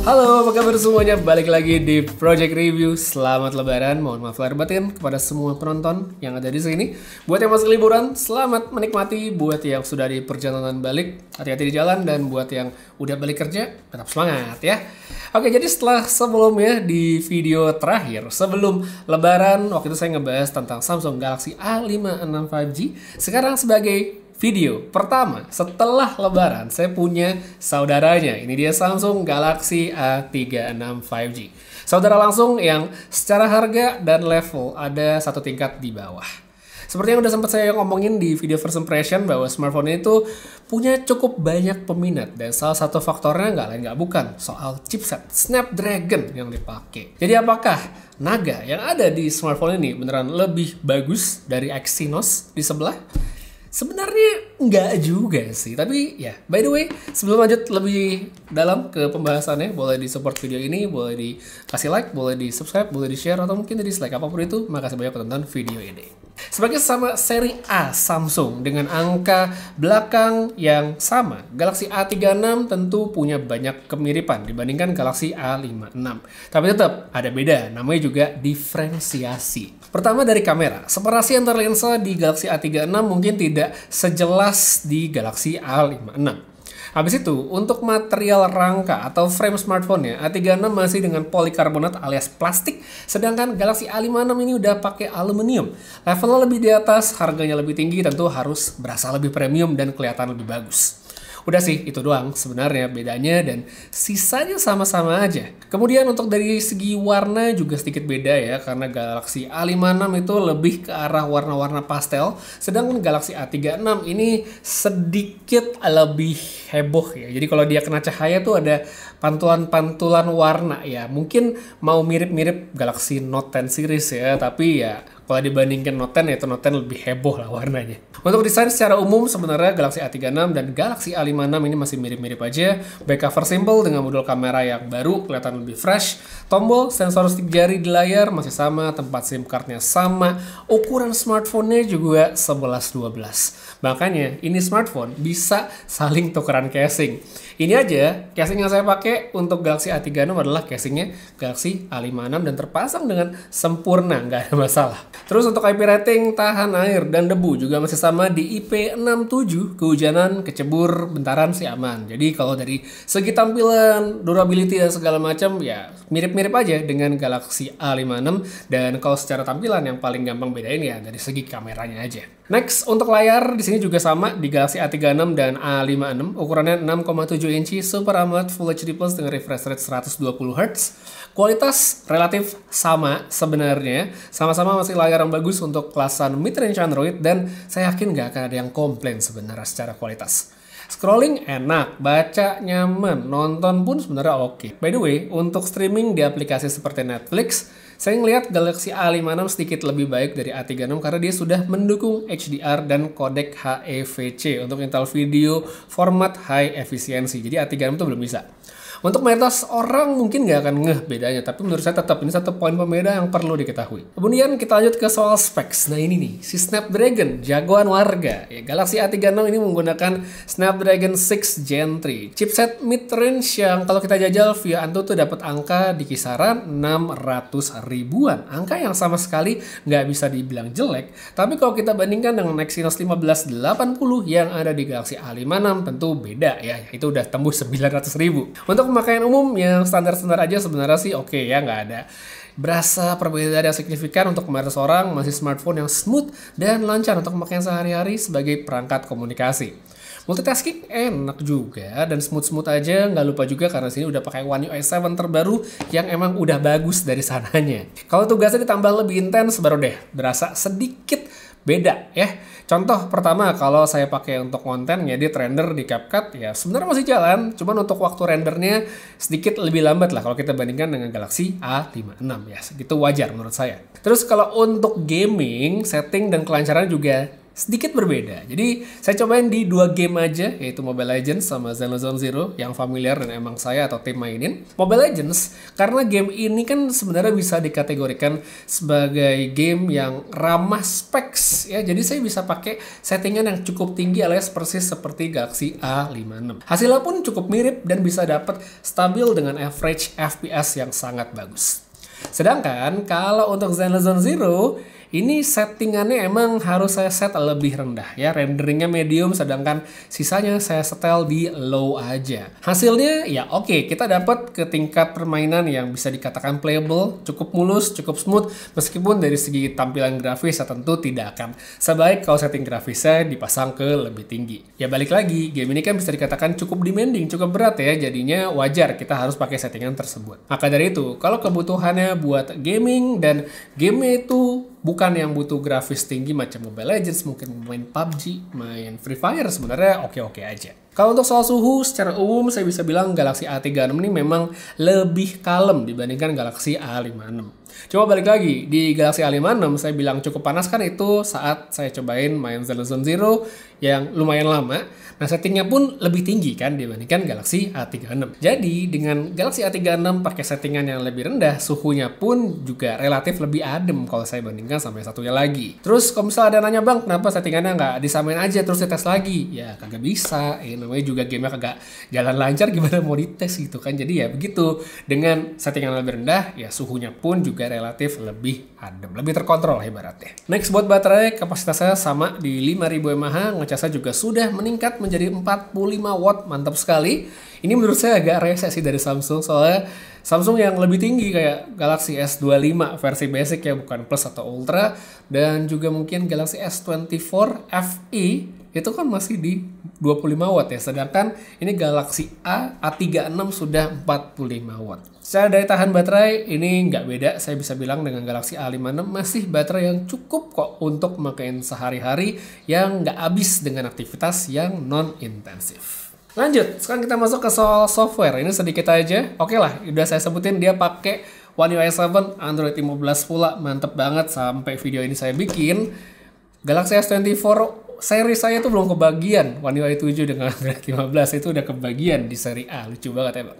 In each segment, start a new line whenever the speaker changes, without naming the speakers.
Halo, apa kabar semuanya? Balik lagi di Project Review. Selamat Lebaran. Mohon maaf lahir batin kepada semua penonton yang ada di sini. Buat yang masih liburan, selamat menikmati. Buat yang sudah di perjalanan balik, hati-hati di jalan. Dan buat yang udah balik kerja, tetap semangat ya. Oke, jadi sebelumnya di video terakhir, sebelum Lebaran, waktu itu saya ngebahas tentang Samsung Galaxy A56 5G. Sekarang sebagai video pertama setelah Lebaran, saya punya saudaranya. Ini dia Samsung Galaxy A36 5G. Saudara langsung yang secara harga dan level ada satu tingkat di bawah. Seperti yang udah sempat saya ngomongin di video first impression bahwa smartphone itu punya cukup banyak peminat. Dan salah satu faktornya nggak lain nggak bukan soal chipset Snapdragon yang dipakai. Jadi apakah Naga yang ada di smartphone ini beneran lebih bagus dari Exynos di sebelah? Sebenarnya nggak juga sih, tapi ya by the way, sebelum lanjut lebih dalam ke pembahasannya, boleh di support video ini, boleh dikasih like, boleh di subscribe, boleh di share, atau mungkin di dislike, apapun itu. Makasih banyak udah nonton video ini. Sebagai sama seri A Samsung dengan angka belakang yang sama, Galaxy A36 tentu punya banyak kemiripan dibandingkan Galaxy A56. Tapi tetap ada beda, namanya juga diferensiasi. Pertama dari kamera, separasi antar lensa di Galaxy A36 mungkin tidak sejelas di Galaxy A56. Habis itu, untuk material rangka atau frame smartphone-nya, A36 masih dengan polikarbonat alias plastik, sedangkan Galaxy A56 ini udah pakai aluminium. Levelnya lebih di atas, harganya lebih tinggi, tentu harus berasa lebih premium dan kelihatan lebih bagus. Udah sih, itu doang sebenarnya bedanya, dan sisanya sama-sama aja. Kemudian untuk dari segi warna juga sedikit beda ya, karena Galaxy A56 itu lebih ke arah warna-warna pastel, sedangkan Galaxy A36 ini sedikit lebih heboh ya. Jadi kalau dia kena cahaya tuh ada pantulan-pantulan warna ya. Mungkin mau mirip-mirip Galaxy Note 10 series ya, tapi ya kalau dibandingkan Note 10 itu Note 10 lebih heboh lah warnanya. Untuk desain secara umum sebenarnya Galaxy A36 dan Galaxy A56 ini masih mirip-mirip aja. Back cover simple dengan modul kamera yang baru, kelihatan lebih fresh. Tombol sensor stick jari di layar masih sama, tempat SIM cardnya sama. Ukuran smartphone-nya juga 11-12. Makanya ini smartphone bisa saling tukeran casing. Ini aja casing yang saya pakai untuk Galaxy A36 adalah casingnya Galaxy A56 dan terpasang dengan sempurna, nggak ada masalah. Terus untuk IP rating, tahan air dan debu juga masih sama di IP67, kehujanan, kecebur, bentaran sih aman. Jadi kalau dari segi tampilan, durability dan segala macam ya mirip-mirip aja dengan Galaxy A56, dan kalau secara tampilan yang paling gampang bedain ya dari segi kameranya aja. Next, untuk layar di sini juga sama di Galaxy A36 dan A56, ukurannya 6,7 inci Super AMOLED Full HD Plus dengan refresh rate 120 Hz. Kualitas relatif sama sebenarnya, sama-sama masih layar yang bagus untuk kelasan mid-range Android, dan saya yakin nggak akan ada yang komplain sebenarnya secara kualitas. Scrolling enak, baca nyaman, nonton pun sebenarnya oke. By the way, untuk streaming di aplikasi seperti Netflix, saya ngelihat Galaxy A56 sedikit lebih baik dari A36 karena dia sudah mendukung HDR dan kodek HEVC untuk install video format high efisiensi. Jadi A36 itu belum bisa. Untuk mayoritas orang mungkin nggak akan ngeh bedanya, tapi menurut saya tetap ini satu poin pembeda yang perlu diketahui. Kemudian kita lanjut ke soal specs. Nah ini nih, si Snapdragon, jagoan warga. Ya, Galaxy A36 ini menggunakan Snapdragon 6 Gen 3. Chipset mid-range yang kalau kita jajal via Antutu dapat angka di kisaran 600 ribuan. Angka yang sama sekali nggak bisa dibilang jelek, tapi kalau kita bandingkan dengan Exynos 1580 yang ada di Galaxy A56 tentu beda ya, itu udah tembus 900 ribu. Untuk pemakaian umum yang standar-standar aja sebenarnya sih oke ya, nggak ada berasa perbedaan yang signifikan. Untuk mayoritas orang masih smartphone yang smooth dan lancar untuk pemakaian sehari-hari sebagai perangkat komunikasi. Multitasking enak juga dan smooth-smooth aja, nggak lupa juga karena sini udah pakai One UI 7 terbaru yang emang udah bagus dari sananya. Kalau tugasnya ditambah lebih intens baru deh berasa sedikit beda ya. Contoh pertama, kalau saya pakai untuk konten ngedit render di CapCut ya sebenarnya masih jalan, cuman untuk waktu rendernya sedikit lebih lambat lah kalau kita bandingkan dengan Galaxy A56 ya, segitu wajar menurut saya. Terus kalau untuk gaming, setting dan kelancaran juga sedikit berbeda. Jadi saya cobain di 2 game aja, yaitu Mobile Legends sama Zenless Zero yang familiar dan emang saya atau tim mainin. Mobile Legends karena game ini kan sebenarnya bisa dikategorikan sebagai game yang ramah specs ya. Jadi saya bisa pakai settingan yang cukup tinggi alias persis seperti Galaxy A56. Hasilnya pun cukup mirip dan bisa dapat stabil dengan average FPS yang sangat bagus. Sedangkan kalau untuk Zenless Zero ini settingannya emang harus saya set lebih rendah ya, renderingnya medium sedangkan sisanya saya setel di low aja. Hasilnya ya oke, kita dapat ke tingkat permainan yang bisa dikatakan playable, cukup mulus, cukup smooth, meskipun dari segi tampilan grafis tentu tidak akan sebaik kalau setting grafisnya dipasang ke lebih tinggi. Ya balik lagi, game ini kan bisa dikatakan cukup demanding, cukup berat ya, jadinya wajar kita harus pakai settingan tersebut. Maka dari itu, kalau kebutuhannya buat gaming dan game itu bukan yang butuh grafis tinggi macam Mobile Legends, mungkin main PUBG, main Free Fire sebenarnya oke-oke aja. Kalau untuk soal suhu, secara umum saya bisa bilang Galaxy A36 ini memang lebih kalem dibandingkan Galaxy A56. Coba balik lagi, di Galaxy A56 saya bilang cukup panas kan itu saat saya cobain main Zenless Zero yang lumayan lama. Nah settingnya pun lebih tinggi kan dibandingkan Galaxy A36. Jadi dengan Galaxy A36 pakai settingan yang lebih rendah, suhunya pun juga relatif lebih adem kalau saya bandingkan sama yang satunya lagi. Terus kalau misalnya ada nanya bang, kenapa settingannya nggak disamain aja terus dites lagi? Ya kagak bisa, namanya juga gamenya kagak jalan lancar, gimana mau dites gitu kan. Jadi ya begitu, dengan settingan lebih rendah, ya suhunya pun juga relatif lebih adem, lebih terkontrol ibaratnya. Next buat baterai, kapasitasnya sama di 5000 mAh, ngecasnya juga sudah meningkat menjadi 45 watt, mantap sekali. Ini menurut saya agak rese sih dari Samsung, soalnya Samsung yang lebih tinggi kayak Galaxy S25 versi basic ya, bukan Plus atau Ultra, dan juga mungkin Galaxy S24 FE itu kan masih di 25 watt ya, sedangkan ini Galaxy A36 sudah 45 watt. Secara daya tahan baterai ini nggak beda, saya bisa bilang dengan Galaxy A56 masih baterai yang cukup kok untuk memakai sehari-hari yang nggak habis dengan aktivitas yang non-intensif. Lanjut, sekarang kita masuk ke soal software. Ini sedikit aja. Oke lah, udah saya sebutin dia pakai One UI 7, Android 15 pula, mantep banget sampai video ini saya bikin. Galaxy S24 seri saya tuh belum kebagian. One UI 7 dengan Android 15 itu udah kebagian di seri A. Lucu banget ya bang.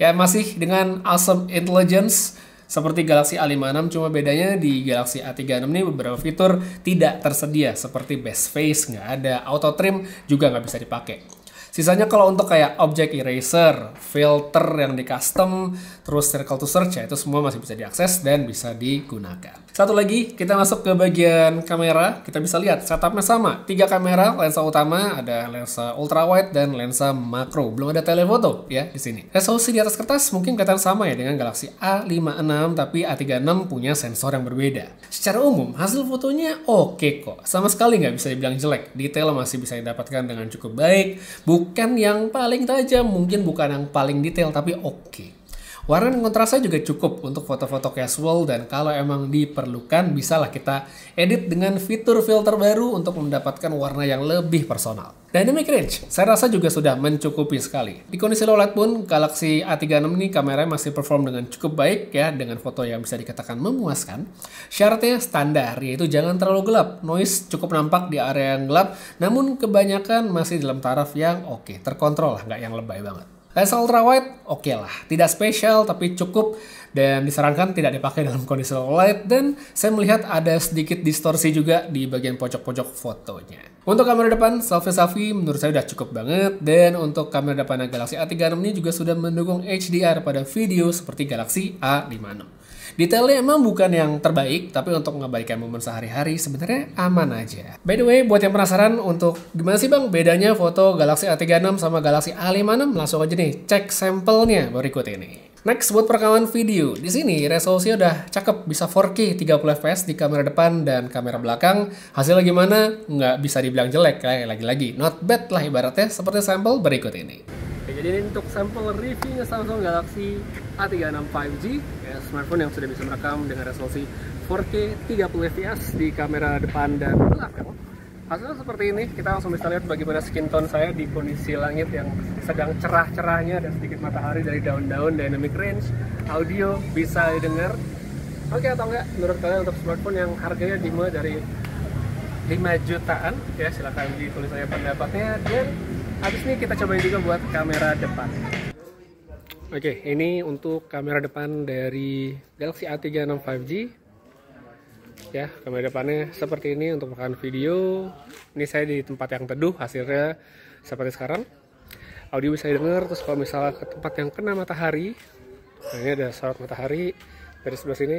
Ya masih dengan awesome intelligence seperti Galaxy A56, cuma bedanya di Galaxy A36 ini beberapa fitur tidak tersedia seperti best face, nggak ada, auto trim juga nggak bisa dipakai. Sisanya kalau untuk kayak object eraser, filter yang di custom, terus circle to search ya itu semua masih bisa diakses dan bisa digunakan. Satu lagi, kita masuk ke bagian kamera. Kita bisa lihat setupnya sama. 3 kamera, lensa utama, ada lensa ultra wide dan lensa makro. Belum ada telefoto ya di sini. Resolusi di atas kertas mungkin kelihatan sama ya dengan Galaxy A56, tapi A36 punya sensor yang berbeda. Secara umum, hasil fotonya oke kok. Sama sekali nggak bisa dibilang jelek. Detail masih bisa didapatkan dengan cukup baik. Bukan yang paling tajam, mungkin bukan yang paling detail, tapi oke. Warna dan kontrasnya juga cukup untuk foto-foto casual, dan kalau emang diperlukan bisalah kita edit dengan fitur filter baru untuk mendapatkan warna yang lebih personal. Dynamic range, saya rasa juga sudah mencukupi sekali. Di kondisi low light pun Galaxy A36 ini kameranya masih perform dengan cukup baik ya, dengan foto yang bisa dikatakan memuaskan. Syaratnya standar, yaitu jangan terlalu gelap. Noise cukup nampak di area yang gelap, namun kebanyakan masih dalam taraf yang oke, terkontrol lah, nggak yang lebay banget. Lensa ultra wide oke lah, tidak spesial tapi cukup dan disarankan tidak dipakai dalam kondisi low light, dan saya melihat ada sedikit distorsi juga di bagian pojok-pojok fotonya. Untuk kamera depan selfie menurut saya udah cukup banget, dan untuk kamera depan Galaxy A36 ini juga sudah mendukung HDR pada video seperti Galaxy A56. Detailnya emang bukan yang terbaik, tapi untuk mengabadikan momen sehari-hari sebenarnya aman aja. By the way, buat yang penasaran untuk gimana sih bang bedanya foto Galaxy A36 sama Galaxy A56, langsung aja nih cek sampelnya berikut ini. Next, buat perekaman video. Di sini resolusinya udah cakep, bisa 4K 30 fps di kamera depan dan kamera belakang. Hasilnya gimana? Nggak bisa dibilang jelek, kayak lagi-lagi not bad lah ibaratnya, seperti sampel berikut ini. Oke, jadi ini untuk sampel reviewnya Samsung Galaxy A36 5G, ya, smartphone yang sudah bisa merekam dengan resolusi 4K 30 fps di kamera depan dan belakang. Hasilnya seperti ini, kita langsung bisa lihat bagaimana skin tone saya di kondisi langit yang sedang cerah-cerahnya dan sedikit matahari dari daun-daun. Dynamic range, audio bisa didengar. Oke atau enggak menurut kalian untuk smartphone yang harganya dimulai dari 5 jutaan ya, silahkan ditulis aja pendapatnya. Dan habis ini kita cobain juga buat kamera depan. Oke, ini untuk kamera depan dari Galaxy A36 5G ya. Kamera depannya seperti ini untuk rekaman video. Ini saya di tempat yang teduh, hasilnya seperti sekarang. Audio bisa didengar. Terus kalau misalnya ke tempat yang kena matahari, nah ini ada sorot matahari dari sebelah sini.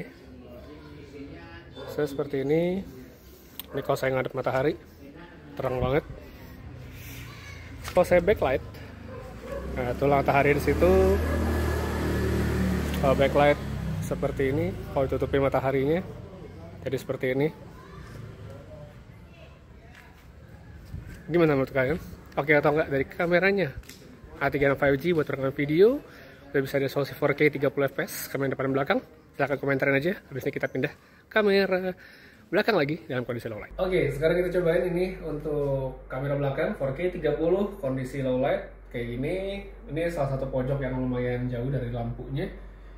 Saya seperti ini. Ini kalau saya ngadep matahari, terang banget. Kalau saya backlight, nah itu matahari di situ. Kalau backlight seperti ini, kalau ditutupin mataharinya, jadi seperti ini. Gimana menurut kalian? Oke atau enggak dari kameranya? A36 5G buat rekaman video, udah bisa ada resolusi 4K 30 fps, kamera depan dan belakang. Silahkan komentarin aja. Habis ini kita pindah kamera belakang lagi dalam kondisi low light. Oke, sekarang kita cobain ini untuk kamera belakang 4K 30 kondisi low light kayak gini. Ini salah satu pojok yang lumayan jauh dari lampunya.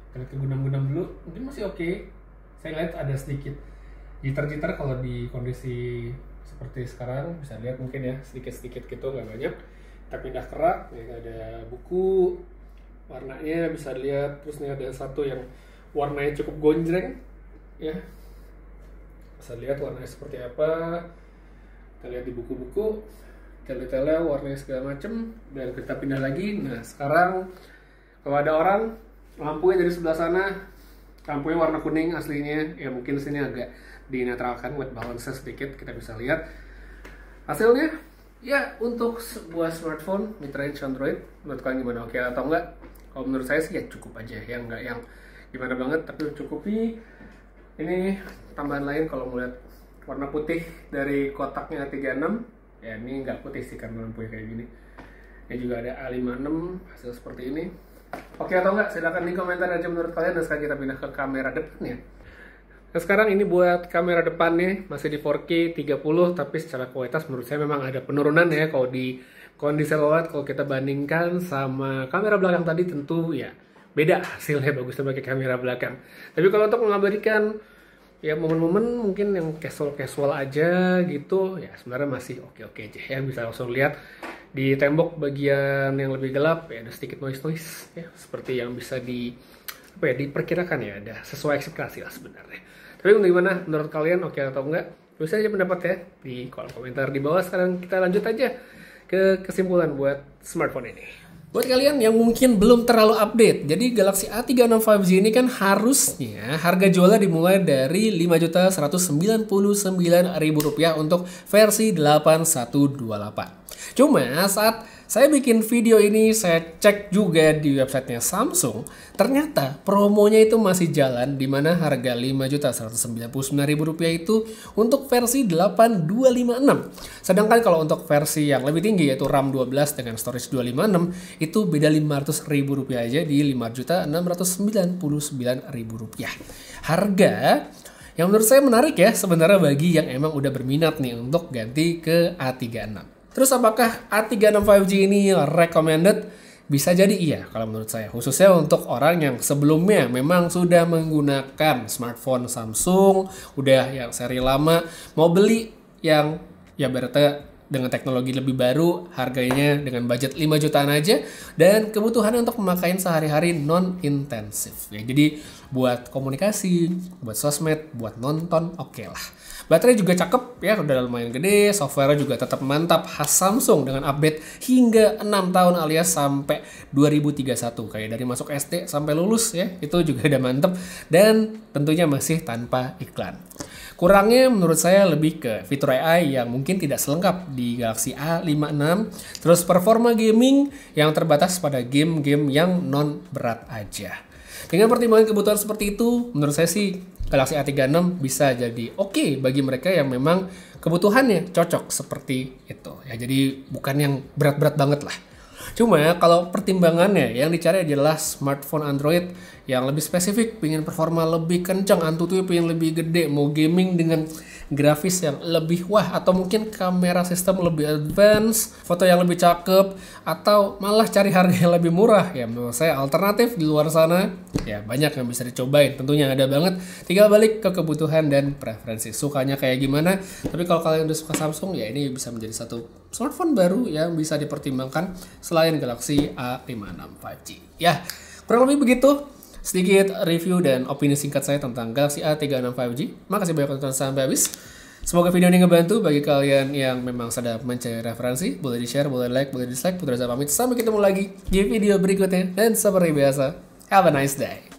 Kita ke gudang-gudang dulu, mungkin masih oke. Saya lihat ada sedikit jitter-jitter kalau di kondisi seperti sekarang, bisa lihat mungkin ya sedikit-sedikit gitu, nggak banyak. Kita pindah ke rak, ini ada buku, warnanya bisa dilihat. Terus ini ada satu yang warnanya cukup gonjreng, ya. Bisa lihat warnanya seperti apa. Kita lihat di buku-buku, detail-detailnya, warnanya segala macem. Dan kita pindah lagi. Nah sekarang kalau ada orang, lampunya dari sebelah sana, lampunya warna kuning aslinya, ya mungkin sini agak dinetralkan buat balance sedikit. Kita bisa lihat hasilnya. Ya untuk sebuah smartphone mid-range Android, menurut kalian gimana? Oke atau enggak? Kalau menurut saya sih ya cukup aja, ya enggak yang gimana banget, tapi cukupi. Ini tambahan lain kalau melihat warna putih dari kotaknya A36, ya ini nggak putih sih karena lampunya kayak gini. Ini juga ada A56 hasil seperti ini. Oke atau enggak? Silahkan di komentar aja menurut kalian. Dan sekarang kita pindah ke kamera depannya. Nah sekarang ini buat kamera depannya masih di 4K 30, tapi secara kualitas menurut saya memang ada penurunan ya kalau di kondisi low light. Kalau kita bandingkan sama kamera belakang tadi tentu ya beda hasilnya, bagus sebagai kamera belakang. Tapi kalau untuk mengabadikan ya momen-momen mungkin yang casual aja gitu, ya sebenarnya masih oke aja ya. Bisa langsung lihat di tembok bagian yang lebih gelap ya ada sedikit noise ya, seperti yang bisa diperkirakan ya, ada sesuai ekspektasi lah sebenarnya. Tapi gimana menurut kalian, oke atau enggak? Tulis aja pendapat ya di kolom komentar di bawah. Sekarang kita lanjut aja ke kesimpulan buat smartphone ini. Buat kalian yang mungkin belum terlalu update, jadi Galaxy A36 5G ini kan harusnya harga jualnya dimulai dari Rp5.199.000 untuk versi 8128. Cuma saat saya bikin video ini, saya cek juga di websitenya Samsung, ternyata promonya itu masih jalan, di mana harga Rp5.199.000 itu untuk versi 8256. Sedangkan kalau untuk versi yang lebih tinggi yaitu RAM 12 dengan storage 256 itu beda Rp500.000 aja di Rp5.699.000. Harga yang menurut saya menarik ya sebenarnya bagi yang emang udah berminat nih untuk ganti ke A36. Terus apakah A36 5G ini recommended? Bisa jadi iya kalau menurut saya. Khususnya untuk orang yang sebelumnya memang sudah menggunakan smartphone Samsung, udah yang seri lama, mau beli yang ya berarti dengan teknologi lebih baru, harganya dengan budget 5 jutaan aja, dan kebutuhannya untuk memakai sehari-hari non-intensif. Ya, jadi buat komunikasi, buat sosmed, buat nonton, oke lah. Baterai juga cakep ya, udah lumayan gede, software juga tetap mantap khas Samsung dengan update hingga 6 tahun alias sampai 2031. Kayak dari masuk SD sampai lulus ya, itu juga udah mantep dan tentunya masih tanpa iklan. Kurangnya menurut saya lebih ke fitur AI yang mungkin tidak selengkap di Galaxy A56, terus performa gaming yang terbatas pada game-game yang non berat aja. Dengan pertimbangan kebutuhan seperti itu, menurut saya sih Galaxy A36 bisa jadi oke bagi mereka yang memang kebutuhannya cocok seperti itu. Ya, jadi bukan yang berat-berat banget lah. Cuma kalau pertimbangannya yang dicari adalah smartphone Android yang lebih spesifik, pengen performa lebih kencang, Antutunya pengen lebih gede, mau gaming dengan grafis yang lebih wah, atau mungkin kamera sistem lebih advance, foto yang lebih cakep, atau malah cari harga yang lebih murah, ya menurut saya alternatif di luar sana ya banyak yang bisa dicobain, tentunya ada banget. Tinggal balik ke kebutuhan dan preferensi sukanya kayak gimana. Tapi kalau kalian udah suka Samsung, ya ini bisa menjadi satu smartphone baru yang bisa dipertimbangkan selain Galaxy A56 5G. Ya, kurang lebih begitu sedikit review dan opini singkat saya tentang Galaxy A36 5G. Makasih banyak tonton sampai habis. Semoga video ini ngebantu bagi kalian yang memang sedang mencari referensi. Boleh di-share, boleh like, boleh dislike. Putra saya pamit. Sampai ketemu lagi di video berikutnya. Dan seperti biasa, have a nice day.